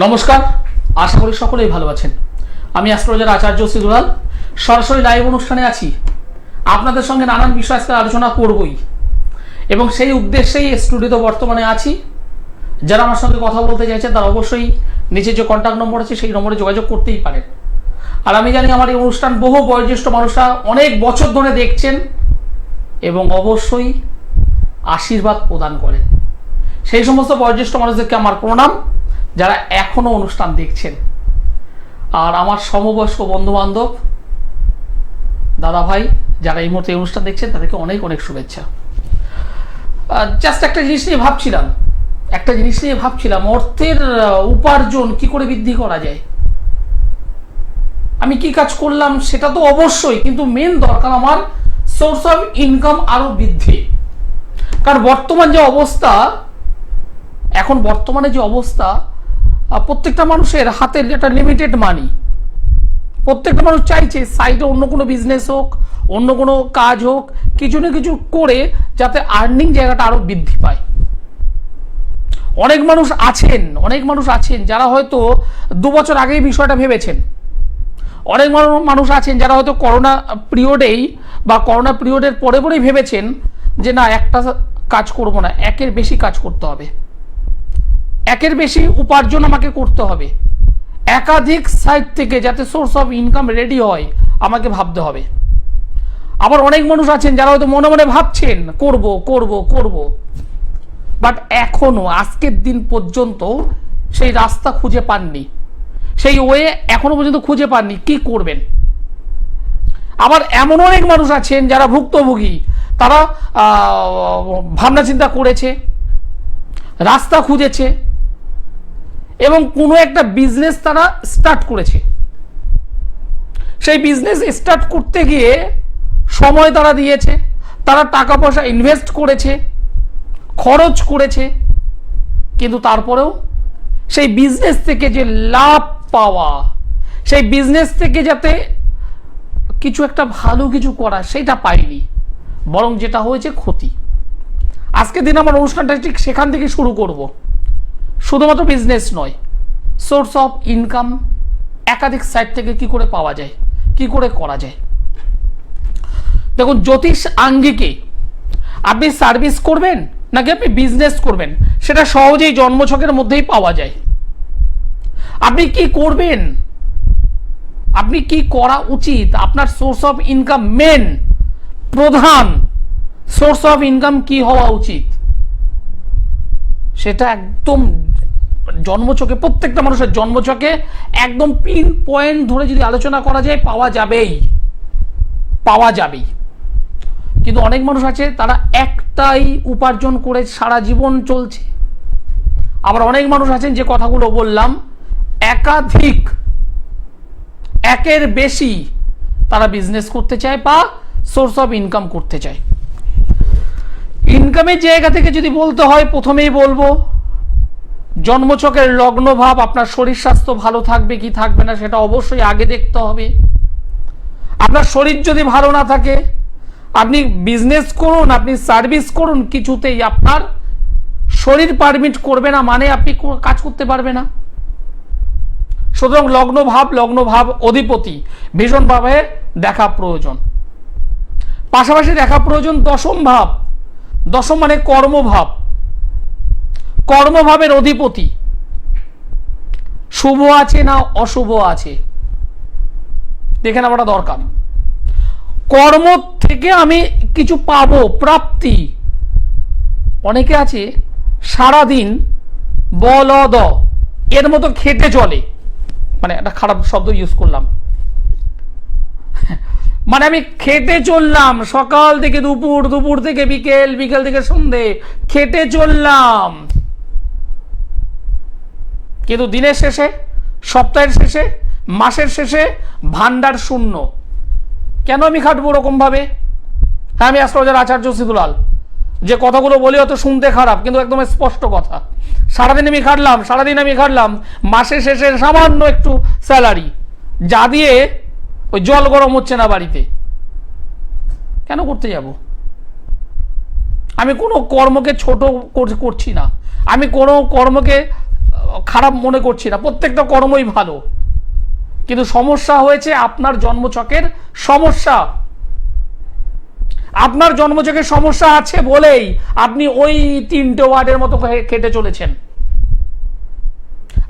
নমস্কার, আশা করি সকলেই ভালো আছেন। আমি অ্যাস্ট্রোলজার আচার্য সিদুলাল সরাসরি লাইভ অনুষ্ঠানে আছি। আপনাদের সঙ্গে নানান বিষয় আজকে আলোচনা করবই এবং সেই উদ্দেশ্যেই স্টুডিওতে বর্তমানে আছি। যারা আমার সঙ্গে কথা বলতে চাইছেন তারা অবশ্যই নিচে যে কন্ট্যাক্ট নম্বর আছে সেই নম্বরে যোগাযোগ করতেই পারেন। আর আমি জানি আমার এই অনুষ্ঠান বহু বয়োজ্যেষ্ঠ মানুষরা অনেক বছর ধরে দেখছেন এবং অবশ্যই আশীর্বাদ প্রদান করেন। সেই সমস্ত বয়োজ্যেষ্ঠ মানুষদেরকে আমার প্রণাম, যারা এখনো অনুষ্ঠান দেখছেন। আর আমার সমবয়স্ক বন্ধু বান্ধব, দাদা ভাই যারা এই মুহূর্তে অনুষ্ঠান দেখছেন তাদেরকে অনেক অনেক শুভেচ্ছা। জাস্ট একটা জিনিস নিয়ে ভাবছিলাম অর্থের উপার্জন কি করে বৃদ্ধি করা যায়। আমি কি কাজ করলাম সেটা তো অবশ্যই, কিন্তু মেন দরকার আমার সোর্স অফ ইনকাম আরো বৃদ্ধি। কারণ বর্তমানে যে অবস্থা প্রত্যেকটা মানুষের হাতের একটা লিমিটেড মানি। প্রত্যেকটা মানুষ চাইছে সাইডে অন্য কোনো বিজনেস হোক, অন্য কোনো কাজ হোক, কিছু না কিছু করে যাতে আর্নিং জায়গাটা আরো বৃদ্ধি পায়। অনেক মানুষ আছেন যারা হয়তো 2 বছর আগেই বিষয়টা ভেবেছেন। অনেক মানুষ আছেন যারা হয়তো করোনা পিরিয়ডের পরেই ভেবেছেন যে না, একটা কাজ করব না, একের বেশি কাজ করতে হবে, একের বেশি উপার্জন আমাকে করতে হবে, একাধিক সাইড থেকে যাতে সোর্স অফ ইনকাম রেডি হয় আমাকে ভাবতে হবে। আবার অনেক মানুষ আছেন যারা হয়তো মনে মনে ভাবছেন করব, বাট এখনো আজকের দিন পর্যন্ত সেই রাস্তা খুঁজে পাননি, সেই ওয়ে এখনো পর্যন্ত খুঁজে পাননি কি করবেন। আবার এমন অনেক মানুষ আছেন যারা ভুক্তভোগী, তারা ভাবনা চিন্তা করেছে, রাস্তা খুঁজেছে এবং কোনো একটা বিজনেস তারা স্টার্ট করেছে। সেই বিজনেস স্টার্ট করতে গিয়ে সময় তারা দিয়েছে, তারা টাকা পয়সা ইনভেস্ট করেছে, খরচ করেছে, কিন্তু তারপরেও সেই বিজনেস থেকে যে লাভ পাওয়া, সেই বিজনেস থেকে যাতে কিছু একটা ভালো কিছু করা, সেটা পায়নি, বরং যেটা হয়েছে ক্ষতি। আজকের দিন আমার অনুষ্ঠানটা ঠিক সেখান থেকে শুরু করব। শুধুমাত্র বিজনেস নয়, সোর্স অফ ইনকাম একাধিক সাইড থেকে কি করে পাওয়া যায়, কি করে করা যায়। দেখুন, জ্যোতিষ আঙ্গিকে আপনি সার্ভিস করবেন নাকি আপনি বিজনেস করবেন সেটা সহজেই জন্মছকের মধ্যেই পাওয়া যায়। আপনি কি করবেন, আপনি কি করা উচিত, আপনার সোর্স অফ ইনকাম প্রধান সোর্স অফ ইনকাম কি হওয়া উচিত, সেটা একদম জন্মছকে, প্রত্যেকটা মানুষের জন্মছকে একদম পিন পয়েন্ট ধরে যদি আলোচনা করা যায় পাওয়া যাবেই। কিন্তু অনেক মানুষ আছে তারা একটাই উপার্জন করে সারা জীবন চলছে। আবার অনেক মানুষ আছেন, যে কথাগুলো বললাম, একাধিক, একের বেশি তারা বিজনেস করতে চায় বা সোর্স অফ ইনকাম করতে চায়। ইনকামের জায়গা থেকে যদি বলতে হয়, প্রথমেই বলবো জন্মছকের লগ্ন ভাব, আপনার শরীর স্বাস্থ্য ভালো থাকবে কি থাকবে না সেটা অবশ্যই আগে দেখতে হবে। আপনার শরীর যদি ভালো না থাকে, আপনি বিজনেস করুন, আপনি সার্ভিস করুন, কিছুতেই আপনার শরীর পারমিট করবে না, মানে আপনি কাজ করতে পারবে না। সুতরাং লগ্ন ভাব অধিপতি ভীষণভাবে দেখা প্রয়োজন। পাশাপাশি দেখা প্রয়োজন দশম ভাব। দশম মানে কর্মভাব, কর্মভাবের অধিপতি শুভ আছে না অশুভ আছে দেখে নেওয়াটা দরকার। কর্ম থেকে আমি কিছু পাবো, প্রাপ্তি। অনেকে আছে সারাদিন বলদ এর মতো খেটে চলে, মানে একটা খারাপ শব্দ ইউজ করলাম, মানে আমি খেটে চললাম সকাল থেকে দুপুর, দুপুর থেকে বিকেল, বিকেল থেকে সন্ধে খেটে চললাম, কিন্তু দিনের শেষে, সপ্তাহের শেষে, মাসের শেষে ভান্ডার শূন্য। কেন আমি খাটবো ওরকম ভাবে? হ্যাঁ, আমি অ্যাস্ট্রোলজার আচার্য সিদুলাল, যে কথাগুলো বলি হয়তো শুনতে খারাপ, কিন্তু একদম স্পষ্ট কথা। সারাদিন আমি খাটলাম, মাসের শেষে সামান্য একটু স্যালারি, যা দিয়ে ওই জল গরম হচ্ছে না বাড়িতে। কেন করতে যাব? আমি কোনো কর্মকে ছোট করছি না, আমি কোনো কর্মকে খারাপ মনে করছি না, প্রত্যেকটা কর্মই ভালো, কিন্তু সমস্যা হয়েছে আপনার জন্মছকের সমস্যা। আপনার জন্মছকের সমস্যা আছে বলেই আপনি ওই 3টে ওয়ার্ডের মতো কেটে চলেছেন।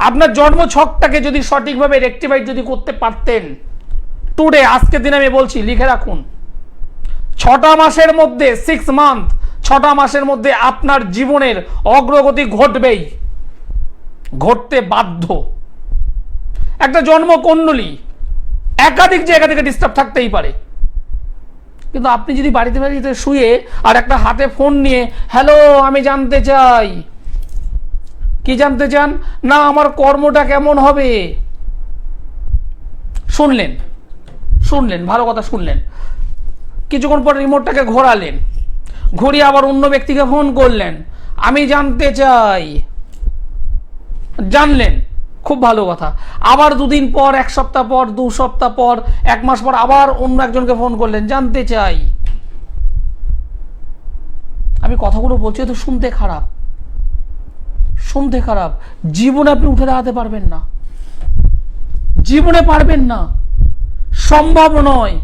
আপনার জন্মছকটাকে যদি সঠিকভাবে রেকটিফাই যদি করতে পারতেন, টুডে, আজকের দিনে আমি বলছি, লিখে রাখুন, 6টা মাসের মধ্যে, 6 মান্থ, 6টা মাসের মধ্যে আপনার জীবনের অগ্রগতি ঘটবেই, ঘটতে বাধ্য। একটা জন্মকুণ্ডলী একাধিক জায়গা থেকে ডিস্টার্ব থাকতেই পারে, কিন্তু আপনি যদি বাড়িতে বাড়িতে শুয়ে আর একটা হাতে ফোন নিয়ে, হ্যালো আমি জানতে চাই, কি জানতে চান? না আমার কর্মটা কেমন হবে। শুনলেন, ভালো কথা শুনলেন, কিছুক্ষণ পর রিমোটটাকে ঘোরালেন, ঘুরিয়ে আবার অন্য ব্যক্তিকে ফোন করলেন, আমি জানতে চাই, জানলেন, খুব ভালো কথা। আবার 2 দিন পর, 1 সপ্তাহ পর, 2 সপ্তাহ পর, 1 মাস পর আবার অন্য একজনকে ফোন করলেন, জানতে চাই। আমি কথাগুলো বলছি তো শুনতে খারাপ, জীবনে আপনি উঠে দাঁড়াতে পারবেন না, জীবনে পারবেন না, সম্ভব নয়।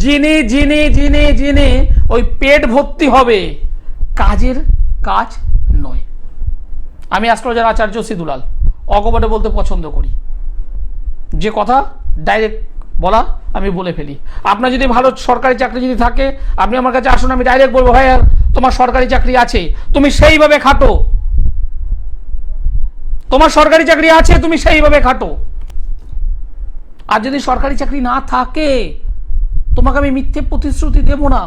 জেনে জেনে জেনে জেনে ওই পেট ভর্তি হবে, কাজের কাজ নয়। আমি অ্যাস্ট্রোলজার আচার্য সিধুলাল, অকপটে বলতে পছন্দ করি, যে কথা ডাইরেক্ট বলা আমি বলে ফেলি। আপনার যদি ভালো সরকারি চাকরি যদি থাকে, আপনি আমার কাছে আসুন, আমি ডাইরেক্ট বলবো, ভাই তোমার সরকারি চাকরি আছে, তুমি সেইভাবে খাটো, তোমার সরকারি চাকরি আছে, তুমি সেইভাবে খাটো। আর যদি সরকারি চাকরি না থাকে, তোমাকে আমি মিথ্যে প্রতিশ্রুতি দেব না,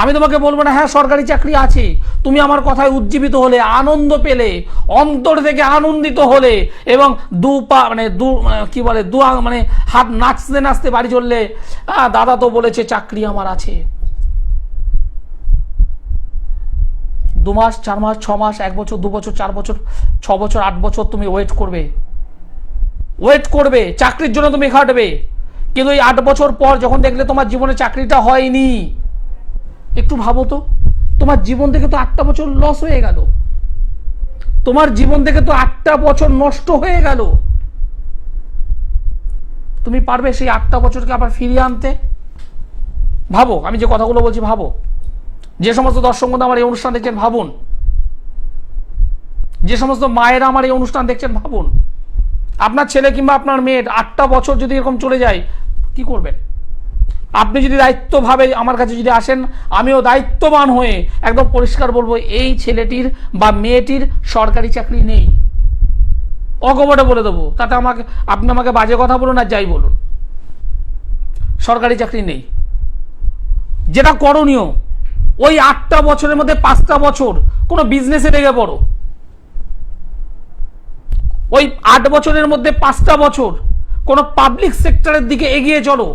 আমি তোমাকে বলবো না হ্যাঁ সরকারি চাকরি আছে, তুমি আমার কথায় উজ্জীবিত হলে, আনন্দ পেলে, অন্তর থেকে আনন্দিত হলে, এবং হাত নাচতে নাচতে বাড়ি চললে, দাদা তো বলেছে চাকরি আমার আছে। 2 মাস, 4 মাস, 6 মাস, 1 বছর, 2 বছর, 4 বছর, 6 বছর, 8 বছর তুমি ওয়েট করবে, চাকরির জন্য তুমি খাটবে, কিন্তু এই 8 বছর পর যখন দেখলে তোমার জীবনে চাকরিটা হয়নি, একটু ভাবো তো, তোমার জীবন থেকে তো 8টা বছর লস হয়ে গেল, তোমার জীবন থেকে তো 8টা বছর নষ্ট হয়ে গেল। তুমি পারবে সেই 8টা বছরকে আবার ফিরিয়ে আনতে? ভাবো, আমি যে কথাগুলো বলছি ভাবো। যে সমস্ত দর্শক বন্ধু আমার এই অনুষ্ঠান দেখছেন ভাবুন, যে সমস্ত মায়েরা আমার এই অনুষ্ঠান দেখছেন ভাবুন, আপনার ছেলে কিংবা আপনার মেয়ের 8টা বছর যদি এরকম চলে যায়, কি করবেন? আপনি যদি দায়িত্বভাবে আমার কাছে যদি আসেন, আমিও দায়িত্ববান হয়ে একদম পরিষ্কার বলবো, এই ছেলেটির বা মেয়েটির সরকারি চাকরি নেই, অকপটে বলে দেবো। তাতে আপনি আমাকে বাজে কথা বলুন আর যাই বলুন, সরকারি চাকরি নেই। যেটা করণীয়, ওই 8টা বছরের মধ্যে 5টা বছর কোনো বিজনেসে লেগে পড়ো, ওই 8 বছরের মধ্যে 5টা বছর কোনো পাবলিক সেক্টরের দিকে এগিয়ে চলো,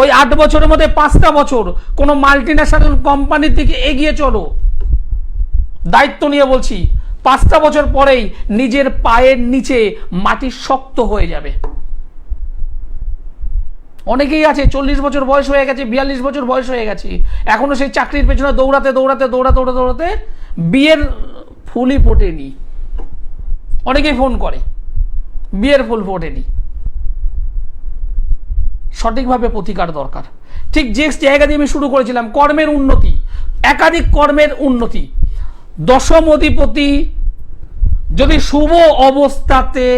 ওই 8 বছরের মধ্যে 5টা বছর কোনো মাল্টিন্যাশনাল কোম্পানির দিকে এগিয়ে চলো। দায়িত্ব নিয়ে বলছি, 5টা বছর পরেই নিজের পায়ের নিচে মাটি শক্ত হয়ে যাবে। অনেকেই আছে 40 বছর বয়স হয়ে গেছে, 42 বছর বয়স হয়ে গেছে, এখনো সেই চাকরির পেছনে দৌড়াতে বিয়ের ফুলই ফোটেনি। অনেকেই ফোন করে, বিয়ের ফুল ফোটেনি। সঠিকভাবে প্রতিকার দরকার। ঠিক যে জায়গা দিয়ে আমি শুরু করেছিলাম, কর্মের উন্নতি, একাধিক কর্মের উন্নতি। 10ম অধিপতি যদি শুভ অবস্থাতে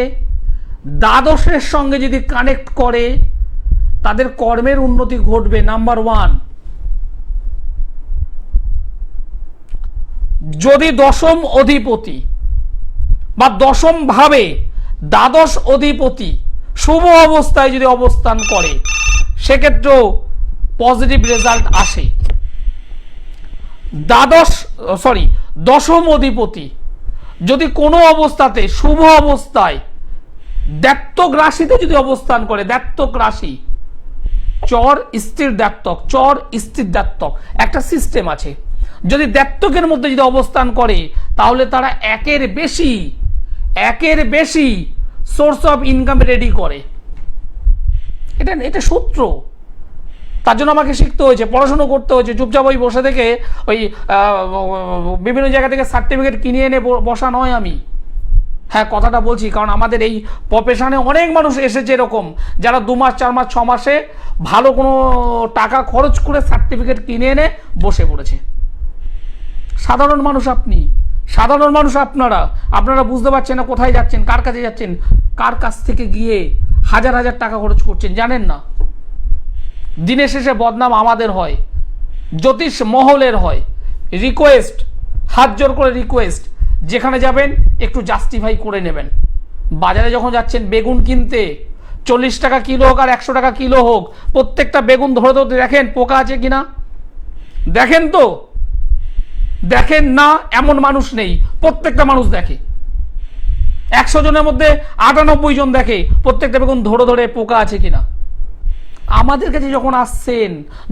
দ্বাদশের সঙ্গে যদি কানেক্ট করে, তাদের কর্মের উন্নতি ঘটবে। নাম্বার 1, যদি 10ম অধিপতি বা 10ম ভাবে দ্বাদশ অধিপতি শুভ অবস্থায় যদি অবস্থান করে, সেক্ষেত্রেও পজিটিভ রেজাল্ট আসে। 10ম অধিপতি যদি কোনো অবস্থাতে শুভ অবস্থায় দ্ব্যর্থক রাশিতে যদি অবস্থান করে, দ্ব্যর্থক রাশি, চর স্থির দ্ব্যর্থক, চর স্থির দ্ব্যর্থক একটা সিস্টেম আছে, যদি দ্ব্যর্থকের মধ্যে যদি অবস্থান করে, তাহলে তারা একের বেশি সোর্স অফ ইনকাম রেডি করে। এটা সূত্র। তার জন্য আমাকে শিখতে হয়েছে, পড়াশুনো করতে হয়েছে। চুপচাপ ওই বসে থেকে ওই বিভিন্ন জায়গা থেকে সার্টিফিকেট কিনে এনে বসা নয় আমি। হ্যাঁ, কথাটা বলছি কারণ আমাদের এই প্রফেশনে অনেক মানুষ এসেছে এরকম, যারা 2 মাস 4 মাস 6 মাসে ভালো কোনো টাকা খরচ করে সার্টিফিকেট কিনে এনে বসে পড়েছে। সাধারণ মানুষ আপনি, সাধারণ মানুষ আপনারা বুঝতে পারছেন না কোথায় যাচ্ছেন, কার কাছে যাচ্ছেন, কার কাছ থেকে গিয়ে হাজার হাজার টাকা খরচ করছেন জানেন না। দিনের শেষে বদনাম আমাদের হয়, জ্যোতিষ মহলের হয়। রিকোয়েস্ট, হাত জোর করে রিকোয়েস্ট, যেখানে যাবেন একটু জাস্টিফাই করে নেবেন। বাজারে যখন যাচ্ছেন বেগুন কিনতে, 40 টাকা কিলো হোক আর 100 টাকা কিলো হোক, প্রত্যেকটা বেগুন ধরে ধরে দেখেন পোকা আছে কিনা। দেখেন তো, দেখেন না এমন মানুষ নেই, প্রত্যেকটা মানুষ দেখে। 100 জনের মধ্যে 98 জন দেখে প্রত্যেকটা বেগুন ধরে ধরে পোকা আছে কিনা। আমাদের কাছে যখন আসছেন,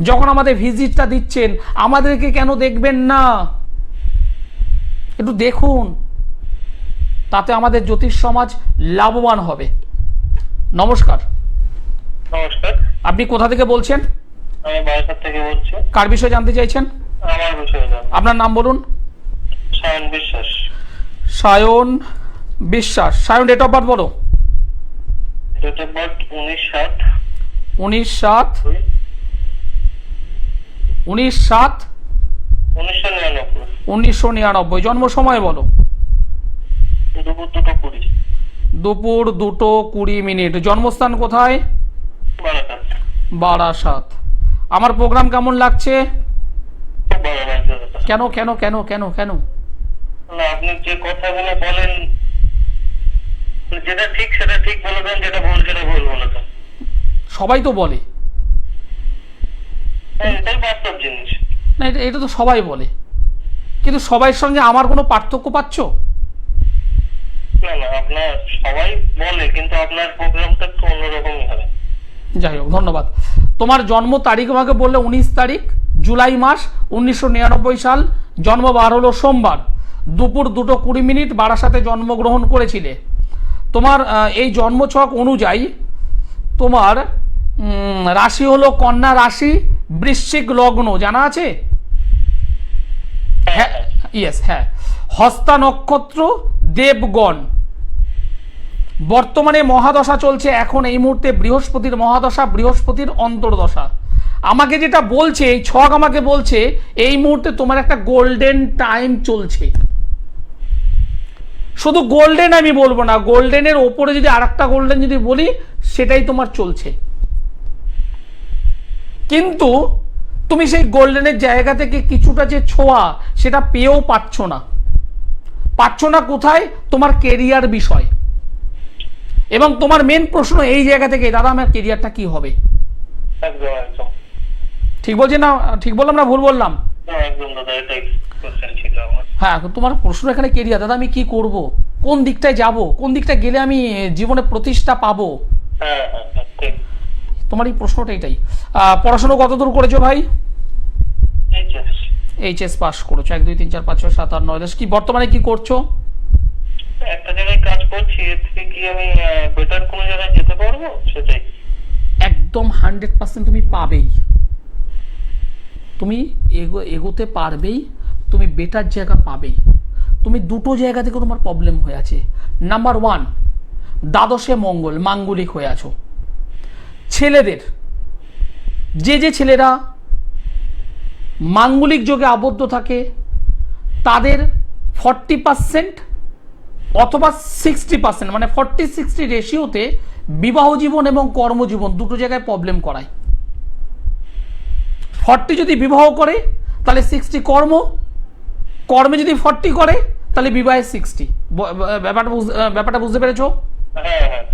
যখন আমাদের ভিজিটটা দিচ্ছেন, আমাদেরকে কেন দেখবেন না? একটু দেখুন, তাতে আমাদের জ্যোতিষ সমাজ লাভবান হবে। নমস্কার। নমস্কার, আপনি কোথা থেকে বলছেন? আমি বারাসাত থেকে বলছি। কার বিষয়ে জানতে চাইছেন? আমার বিষয়ে জানবো। আপনার নাম বলুন। Sayan Biswas. Sayan Biswas. Sayan, date of birth বলো। Date of birth 19/7। 19/7। 19/7/1999। জন্ম সময় বলো। দুপুর 2:20। দুপুর 2:20। জন্মস্থান কোথায়? বারাসাত। বারাসাত। আমার প্রোগ্রাম কেমন লাগছে? খুব ভালো লাগছে দাদা। কেন কেন কেন কেন কেন? না, আপনি যে কথাগুলো বলেন, যেটা ঠিক সেটা ঠিক বলে দেন, যেটা ভুল সেটা ভুল বলে দেন। সবাই তো বলে। হ্যাঁ, এটাই বাস্তব জিনিস। না, এটা তো সবাই বলে, কিন্তু সবাইয়ের সঙ্গে আমার কোনো পার্থক্য পাচ্ছ? না না, আপনার সবাই বলে, কিন্তু আপনার প্রোগ্রামটা একটু অন্যরকমই হয়। যাই হোক, ধন্যবাদ। তোমার জন্ম তারিখ আমাকে বললে 19 তারিখ জুলাই মাস 1999 সাল। জন্মবার হলো সোমবার, দুপুর 2:20। বারাসাতে জন্মগ্রহণ করেছিলে। তোমার এই জন্মছক অনুযায়ী তোমার রাশি হলো কন্যা রাশি, বৃশ্চিক লগ্ন, জানা আছে? হ্যাঁ, ইয়েস, হ্যাঁ। হস্তা নক্ষত্র, দেবগণ। বর্তমানে মহাদশা চলছে এখন এই মুহূর্তে বৃহস্পতির মহাদশা, বৃহস্পতির অন্তর্দশা। আমাকে যেটা বলছে এই ছক, আমাকে বলছে এই মুহূর্তে তোমার একটা গোল্ডেন টাইম চলছে। শুধু গোল্ডেন আমি বলবো না, গোল্ডেনের ওপরে যদি আরেকটা গোল্ডেন যদি বলি, সেটাই তোমার চলছে। কিন্তু তুমি সেই গোল্ডেনের জায়গা থেকে কিছুটা যে ছোঁয়া, সেটা পেয়েও পাচ্ছ না। পাচ্ছ না কোথায়? তোমার কেরিয়ার বিষয়। এবং তোমার মেন প্রশ্ন এই জায়গা থেকে, দাদা আমার কেরিয়ারটা কি হবে? একদম একদম ঠিক বলছি না? ঠিক বললাম না ভুল বললাম? একদম দাদা, এটাই কোশ্চেন ছিল আমার। হ্যাঁ, তোমার প্রশ্ন এখানে কেরিয়ার। দাদা আমি কি করব, কোন দিকটায় যাব, কোন দিকটা গেলে আমি জীবনে প্রতিষ্ঠা পাবো? হ্যাঁ হ্যাঁ হ্যাঁ, ঠিক। তোমার এই প্রশ্নটা এটাই। পড়াশোনা কতদূর করেছো ভাই? এইচএস পাস করেছো। 1 2 3 4 5 6 7 8 9 10। কি বর্তমানে কি করছো? একটা জায়গায় কাজ করছি, এর থেকে কি আমি বেটার কোনো জায়গায় যেতে পারবো সেটাই। একদম 100% তুমি পাবেই, তুমি এগোতে পারবেই, তুমি বেটার জায়গা পাবেই। তুমি দুটো জায়গা থেকে তোমার প্রবলেম হয়ে আছে। নাম্বার 1, দ্বাদশে মঙ্গল, মাঙ্গলিক হয়ে আছো। ছেলেদের, যে ছেলেরা মাঙ্গলিক যোগে আবদ্ধ থাকে, তাদের 40% অথবা 60%, মানে 40-60 রেশিওতে বিবাহ জীবন এবং কর্মজীবন দুটো জায়গায় প্রবলেম করায়। 40 যদি বিবাহ করে তাহলে 60 কর্মে যদি 40 করে তাহলে বিবাহে 60। ব্যাপারটা বুঝতে পেরেছো? হ্যাঁ হ্যাঁ,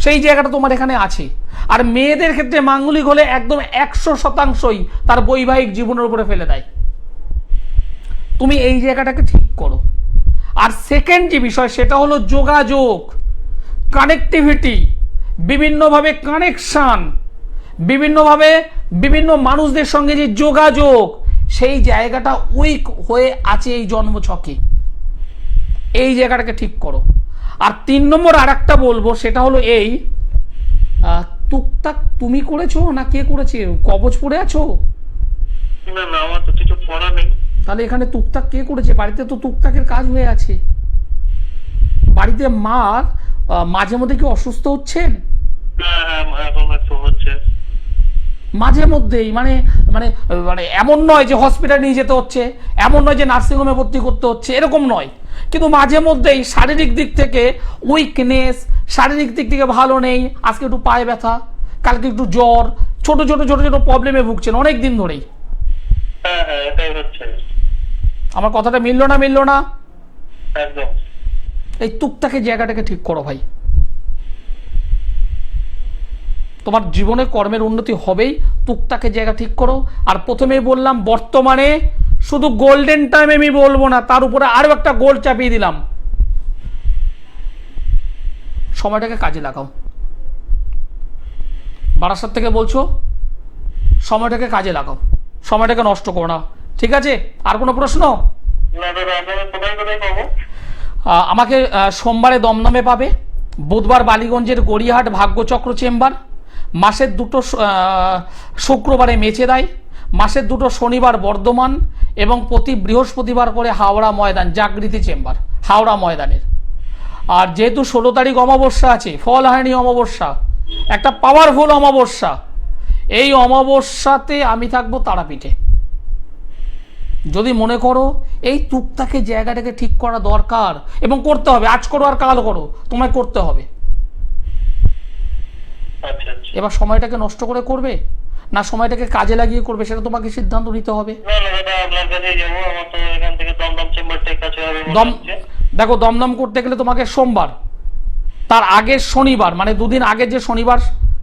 সেই জায়গাটা তোমার এখানে আছে। আর মেয়েদের ক্ষেত্রে মাঙ্গলিক হলে একদম 100%ই তার বৈবাহিক জীবনের উপরে ফেলে দেয়। তুমি এই জায়গাটাকে ঠিক করো। আর সেকেন্ড যে বিষয়, সেটা হলো যোগাযোগ, কানেক্টিভিটি, বিভিন্নভাবে কানেকশন, বিভিন্নভাবে বিভিন্ন মানুষদের সঙ্গে যে যোগাযোগ, সেই জায়গাটা উইক হয়ে আছে এই জন্মছকে। এই জায়গাটাকে ঠিক করো। আর 3 নম্বর আর একটা বলবো, সেটা হলো এই টুকটাক তুমি করেছো না কে করেছে? কবজ পড়ে আছো? না না, আমার তো কিছু পড়া নেই। তাহলে এখানে টুকটাক কে করেছে? বাড়িতে তো টুকটাকের কাজ হয়ে আছে। বাড়িতে মা মাঝে মধ্যে কি অসুস্থ হচ্ছেন? হ্যাঁ হ্যাঁ, এখন একটু হচ্ছে। মাঝে মধ্যেই, মানে মানে মানে এমন নয় যে হসপিটাল নিয়ে যেতে হচ্ছে, এমন নয় যে নার্সিংহোমে ভর্তি করতে হচ্ছে, এরকম নয়, কিন্তু মাঝে মধ্যেই শারীরিক দিক থেকে উইকনেস, শারীরিক দিক থেকে ভালো নেই, আজকে একটু পায়ে ব্যথা, কালকে একটু জ্বর, ছোট ছোট ছোট ছোট প্রবলেমে ভুগছেন অনেক দিন ধরেই। হ্যাঁ হ্যাঁ, এটাই হচ্ছে। আমার কথাটা মিললো না? একদম। এই টুকটাকে জায়গাটাকে ঠিক করো ভাই, তোমার জীবনে কর্মের উন্নতি হবেই। টুকটাকে জায়গা ঠিক করো। আর প্রথমেই বললাম, বর্তমানে শুধু গোল্ডেন টাইম আমি বলবো না, তার উপরে আরো একটা গোল্ড চাপিয়ে দিলাম, সময়টাকে কাজে লাগাও। বারাসাত থেকে বলছো, সময়টাকে কাজে লাগাও, সময়টাকে নষ্ট করো না, ঠিক আছে? আর কোনো প্রশ্ন? না দাদা, আপনারা কোথায় কোথায় পাবো? আমাকে সোমবারে দমদমে পাবে, বুধবার বালিগঞ্জের গড়িয়াহাট ভাগ্যচক্র চেম্বার, মাসের দুটো শুক্রবারে মেচেদাই, মাসের দুটো শনিবার বর্ধমান, এবং প্রতি বৃহস্পতিবার করে হাওড়া ময়দান জাগৃতি চেম্বার, হাওড়া ময়দানের। আর যেহেতু 16 তারিখ অমাবস্যা আছে, ফল হয়নি অমাবস্যা, একটা পাওয়ারফুল অমাবস্যা, এই অমাবস্যাতে আমি থাকবো তারাপীঠে। যদি মনে করো এই টুকটাকে জায়গাটাকে ঠিক করা দরকার এবং করতে হবে, আজ করো আর কাল করো, তোমায় করতে হবে। আচ্ছা আচ্ছা। এবার সময়টাকে নষ্ট করে করবে না সময়টাকে কাজে লাগিয়ে করবে, সেটা তোমাকে সিদ্ধান্ত নিতে হবে। না না দাদা, আপনার কাছে যাবো। আমার তো এখান থেকে দমদম চেম্বারটাই কাছে হবে মনে হচ্ছে। দেখো, দমদম করতে গেলে তোমাকে সোমবার, তার আগের শনিবার, মানে দুদিন আগে যে শনিবার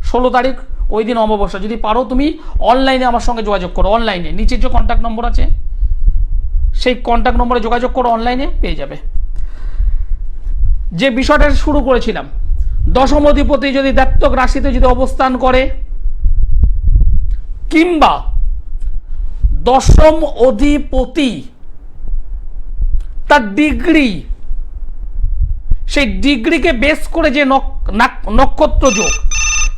16 তারিখ, ওই দিন অমাবস্যা। যদি পারো তুমি অনলাইনে আমার সঙ্গে যোগাযোগ করো, অনলাইনে নিচের যে কন্ট্যাক্ট নম্বর আছে সেই কন্ট্যাক্ট নম্বরে যোগাযোগ করো, অনলাইনে পেয়ে যাবে। যে বিষয়টা শুরু করেছিলাম, দশম অধিপতি যদি দ্বাত্তক রাশিতে যদি অবস্থান করে, কিংবা দশম অধিপতি তার ডিগ্রি, সেই ডিগ্রিকে বেস করে যে নক্ষত্র যোগ,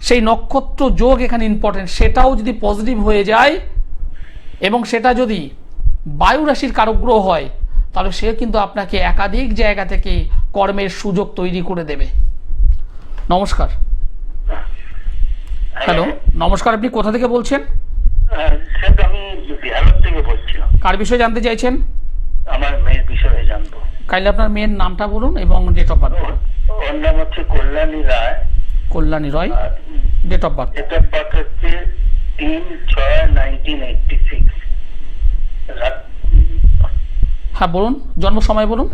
সেই নক্ষত্র যোগ এখানে ইম্পর্টেন্ট, সেটাও যদি পজিটিভ হয়ে যায় এবং সেটা যদি বায়ু রাশির কারক গ্রহ হয়, তাহলে সে কিন্তু আপনাকে একাধিক জায়গা থেকে কর্মের সুযোগ তৈরি করে দেবে। নমস্কার। হ্যালো, নমস্কার, আপনি কোথা থেকে বলছেন? স্যার, আমি বিহার থেকে বলছিলাম। কার বিষয়ে জানতে চাইছেন? আমার মেয়ের বিষয়ে জানবো। কাইন্ডলি আপনার মেয়ের নামটা বলুন এবং ডেট অফ বার্থ বলুন। ওর নাম হচ্ছে Kalyani Ray. Kalyani Roy. Date of birth? Date of birth হচ্ছে 3/6/1986। হ্যাঁ বলুন, জন্ম সময় বলুন।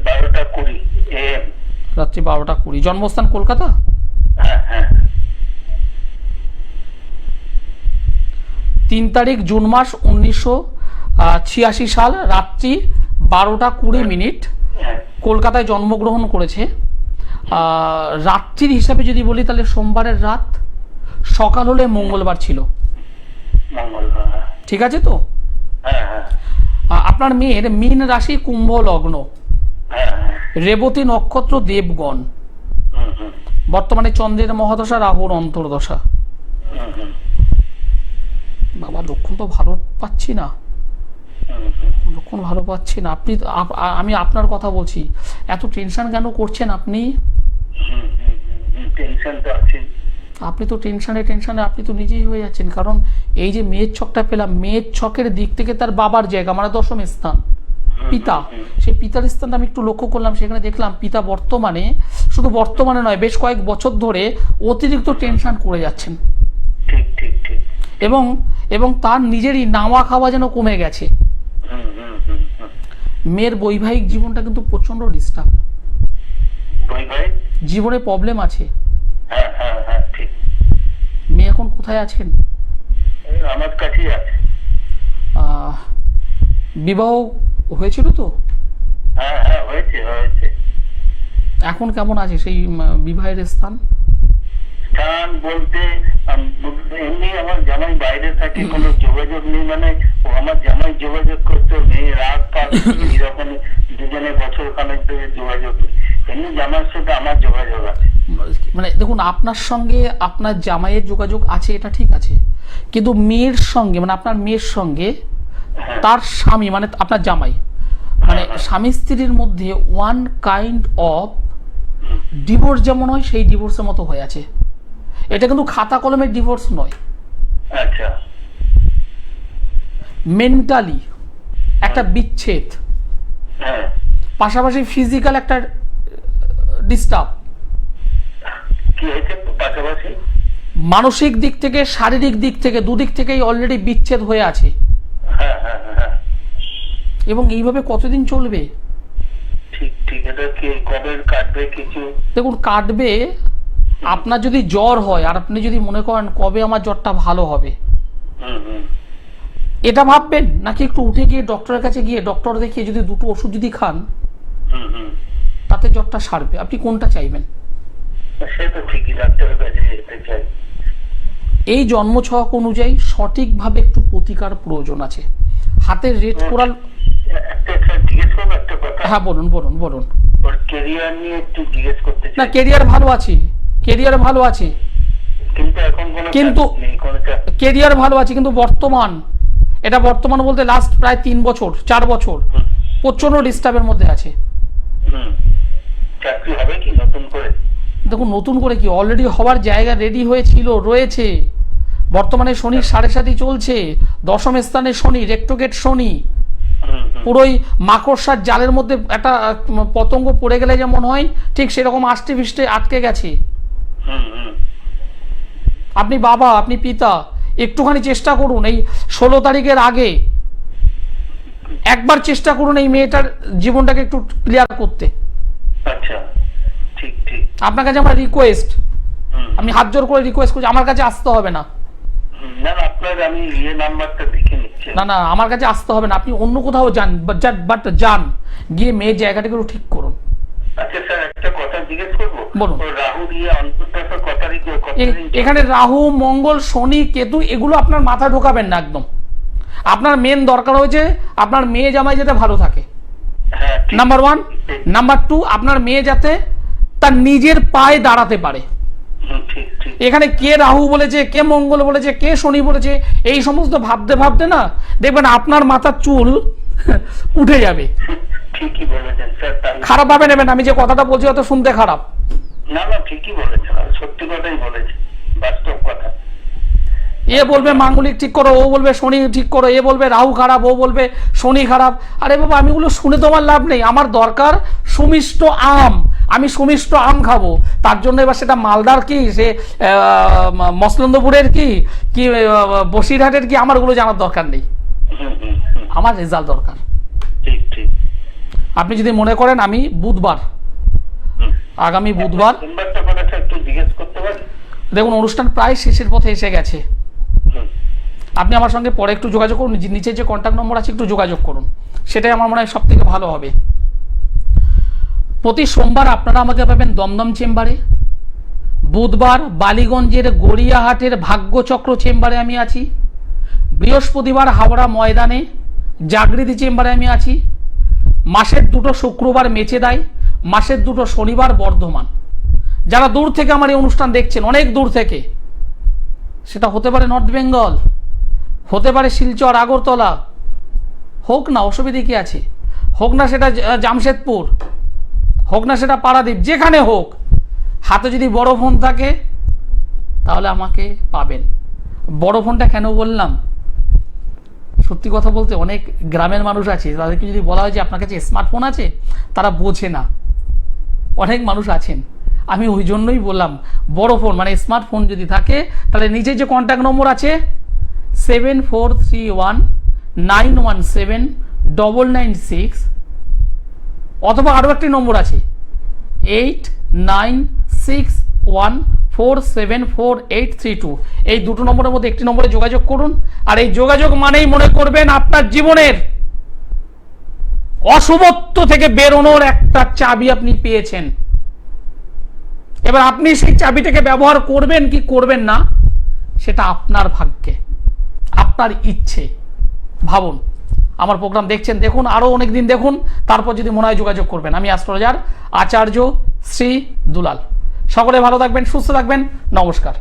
12:20 AM। রাত্রি 12:20। জন্মস্থান কলকাতা? হ্যাঁ হ্যাঁ। 3 তারিখ জুন মাস 1986 সাল, রাত্রি 12:20, কলকাতায় জন্মগ্রহণ করেছে। রাত্রির হিসাবে যদি বলি তাহলে সোমবারের রাত, সকাল হলে মঙ্গলবার ছিল। মঙ্গলবার। ঠিক আছে তো? হ্যাঁ হ্যাঁ আপনার মেয়ের মীন রাশি, কুম্ভ লগ্ন, হ্যাঁ। রেবতী নক্ষত্র, দেবগণ। বর্তমানে চন্দ্রের মহাদশা, রাহুর অন্তর্দশা। বাবা, লক্ষণ তো ভালো পাচ্ছি না, লক্ষণ ভালো পাচ্ছি না। আপনি, আমি আপনার কথা বলছি, এত টেনশন কেন করছেন আপনি? টেনশন তো আছে। আপনি তো টেনশনে আপনি তো নিজেই হয়ে যাচ্ছেন। কারণ এই যে মেয়ের ছকটা পেলাম, মেয়ের ছকের দিক থেকে তার বাবার জায়গা, মানে দশম স্থান, পিতা, সেই পিতার স্থানটা আমি একটু লক্ষ্য করলাম, সেখানে দেখলাম পিতা বর্তমানে, শুধু বর্তমানে নয়, বেশ কয়েক বছর ধরে অতিরিক্ত টেনশন করে যাচ্ছেন। ঠিক ঠিক ঠিক। এবং তার নিজেরই নাওয়া খাওয়া যেন কমে গেছে। মেয়ের বৈবাহিক জীবনটা কিন্তু প্রচন্ড ডিস্টার্ব, জীবনে প্রবলেম আছে। হ্যাঁ হ্যাঁ হ্যাঁ, ঠিক। মেয়ে এখন কোথায় আছেন? আমার কাছেই আছে। বিবাহ হয়েছিল তো? হ্যাঁ হ্যাঁ, হয়েছে হয়েছে। এখন কেমন আছে সেই বিবাহের স্থান? স্থান বলতে এমনি আমার জামাই বাইরে থাকে, কোনো যোগাযোগ নেই। মানে ও আমার জামাই যোগাযোগ করতো, মেয়ে রাত পাত এরকম, দুজনে বছর খানেক ধরে যোগাযোগ নেই। এমনি জামাইয়ের সাথে আমার যোগাযোগ আছে। মানে দেখুন, আপনার সঙ্গে আপনার জামাইয়ের যোগাযোগ আছে, এটা ঠিক আছে, কিন্তু মেয়ের সঙ্গে মানে আপনার মেয়ের সঙ্গে তার স্বামী মানে আপনার জামাই মানে স্বামী স্ত্রীর মধ্যে ওয়ান কাইন্ড অফ ডিভোর্স যেমন হয় সেই ডিভোর্সের মতো হয়ে আছে। এটা কিন্তু খাতা কলমের ডিভোর্স নয়, আচ্ছা, মেন্টালি একটা বিচ্ছেদ, হ্যাঁ, পাশাপাশি ফিজিক্যাল একটা ডিস্টার্ব, কি হয়েছে পাশাপাশি? মানসিক দিক থেকে শারীরিক দিক থেকে দুদিক থেকেই অলরেডি বিচ্ছেদ হয়ে আছে। হ্যাঁ হ্যাঁ হ্যাঁ, এবং এইভাবে কতদিন চলবে? ঠিক ঠিক। এটা কি কবে কাটবে কিছু? দেখুন, কাটবে। আপনার যদি জ্বর হয় আর আপনি যদি মনে করেন কবে আমার জ্বরটা ভালো হবে, এটা ভাববেন, নাকি একটু উঠে গিয়ে ডক্টরের কাছে গিয়ে ডক্টর দেখিয়ে যদি দুটো ওষুধ যদি খান তাতে জ্বরটা সারবে, আপনি কোনটা চাইবেন? সে তো ঠিকই, ডাক্তারের কাছে যেতে চাই। এই জন্মছক অনুযায়ী সঠিকভাবে একটু প্রতিকার প্রয়োজন আছে। হাতের রেড কোরাল। একটা জিজ্ঞেস করবো একটা কথা? হ্যাঁ, বলুন বলুন বলুন। ওর ক্যারিয়ার নিয়ে একটু জিজ্ঞেস করতে চাই। না, কেরিয়ার ভালো আছে, কেরিয়ার ভালো আছে, কিন্তু এখন কোনো কিন্তু চাপ নেই, কোনো চাপ। কেরিয়ার ভালো আছে, কিন্তু বর্তমান বলতে লাস্ট প্রায় 3 বছর 4 বছর প্রচন্ড ডিস্টার্বের মধ্যে আছে। চাকরি হবে কি নতুন করে? দেখুন, নতুন করে কি, অলরেডি হওয়ার জায়গা রেডি হয়েছিল, রয়েছে। বর্তমানে শনির 7.5 চলছে, দশম স্থানে শনি, রেক্টোগেট শনি, পুরোই মাকড়সার জালের মধ্যে একটা পতঙ্গ পড়ে গেলে যেমন হয় ঠিক সেরকম আষ্টে ফিষ্টে আটকে গেছে। আপনি বাবা, আপনি পিতা, একটুখানি চেষ্টা করুন এই 16 তারিখের আগে একবার চেষ্টা করুন এই মেয়েটার জীবনটাকে একটু ক্লিয়ার করতে। আচ্ছা, ঠিক ঠিক। আপনার কাছে আমার রিকোয়েস্ট, আমি হাত জোর করে রিকোয়েস্ট করছি, আমার কাছে আসতে হবে না। না না, আপনার আমি নাম্বারটা দেখে নিচ্ছি। না না, আমার কাছে আসতে হবে না, আপনি অন্য কোথাও যান, বাট যান, গিয়ে মেয়ের জায়গাটাকে একটু ঠিক করুন। আচ্ছা স্যার, একটা কথা জিজ্ঞেস করবো? বলুন। রাহু দিয়ে অন্তর্দশা এখানে রাহু, মঙ্গল, শনি, কেতু এগুলো আপনার মাথায় ঢোকাবেন না একদম। আপনার মেন দরকার হয়েছে আপনার মেয়ে জামাই যাতে ভালো থাকে, নাম্বার 1। নাম্বার 2, আপনার মেয়ে যাতে তার নিজের পায়ে দাঁড়াতে পারে। এখানে কে রাহু বলেছে, কে মঙ্গল বলেছে, কে শনি বলেছে, এই সমস্ত ভাবতে ভাবতে না দেখবেন আপনার মাথার চুল উঠে যাবে। ঠিকই বলেছেন স্যার। খারাপ ভাবে নেবেন, আমি যে কথাটা বলছি অত শুনতে খারাপ। না না, ঠিকই বলেছেন, সত্যি কথাই বলেছেন, বাস্তব কথা। এ বলবে মাঙ্গলিক ঠিক করো, ও বলবে শনি ঠিক করো, এ বলবে রাহু খারাপ, ও বলবে শনি খারাপ। আরে বাবা, আমি ওগুলো শুনে তোমার লাভ নেই, আমার দরকার সুমিষ্ট আম। আমি সুমিষ্ট আম খাবো, তার জন্য এবার সেটা মালদার কি, সে মসলন্দপুরের কি কি বসিরহাটের কি, আমার ওগুলো জানার দরকার নেই, আমার রেজাল্ট দরকার। ঠিক ঠিক। আপনি যদি মনে করেন আমি বুধবার, আগামী বুধবার, একটু জিজ্ঞেস করতে পারি? দেখুন, অনুষ্ঠান প্রায় শেষের পথে এসে গেছে, আপনি আমার সঙ্গে পরে একটু যোগাযোগ করুন, নিচে যে কন্ট্যাক্ট নম্বর আছে একটু যোগাযোগ করুন, সেটাই আমার মনে হয় সব থেকে ভালো হবে। প্রতি সোমবার আপনারা আমাকে পাবেন দমদম চেম্বারে, বুধবার বালিগঞ্জের গড়িয়াহাটের ভাগ্যচক্র চেম্বারে আমি আছি, বৃহস্পতিবার হাওড়া ময়দানে জাগৃতি চেম্বারে আমি আছি, মাসের 2 শুক্রবার মেচেদায়, মাসের 2 শনিবার বর্ধমান। যারা দূর থেকে আমার এই অনুষ্ঠান দেখছেন, অনেক দূর থেকে, সেটা হতে পারে নর্থ বেঙ্গল, হতে পারে শিলচর, আগরতলা, হোক না, অসুবিধে কি আছে, হোক না সেটা জামশেদপুর, হোক না সেটা পারাদ্বীপ, যেখানে হোক, হাতে যদি বড় ফোন থাকে তাহলে আমাকে পাবেন। বড় ফোনটা কেন বললাম, সত্যি কথা বলতে অনেক গ্রামের মানুষ আছে, তাদেরকে যদি বলা হয় যে আপনার কাছে স্মার্টফোন আছে, তারা বোঝে না, অনেক মানুষ আছেন, আমি ওই জন্যই বললাম বড় ফোন মানে স্মার্টফোন যদি থাকে তাহলে নিচে যে কন্ট্যাক্ট নম্বর আছে 7431917996, অথবা আরও একটি নম্বর আছে 8961474832, এই 2টো নম্বরের মধ্যে একটি নম্বরে যোগাযোগ করুন। আর এই যোগাযোগ মানেই মনে করবেন আপনার জীবনের অশুভত্ব থেকে বেরোনোর একটা চাবি আপনি পেয়েছেন। এবার আপনি সেই চাবিটাকে ব্যবহার করবেন কি করবেন না সেটা আপনার ভাগ্যে, আপনার ইচ্ছে। ভাবুন, আমার প্রোগ্রাম দেখছেন, দেখুন, আরো অনেক দিন দেখুন, তারপর যদি মনে হয় যোগাযোগ করবেন। আমি অ্যাস্ট্রোলজার আচার্য শ্রী দুলাল। সকলে ভালো থাকবেন, সুস্থ থাকবেন, নমস্কার।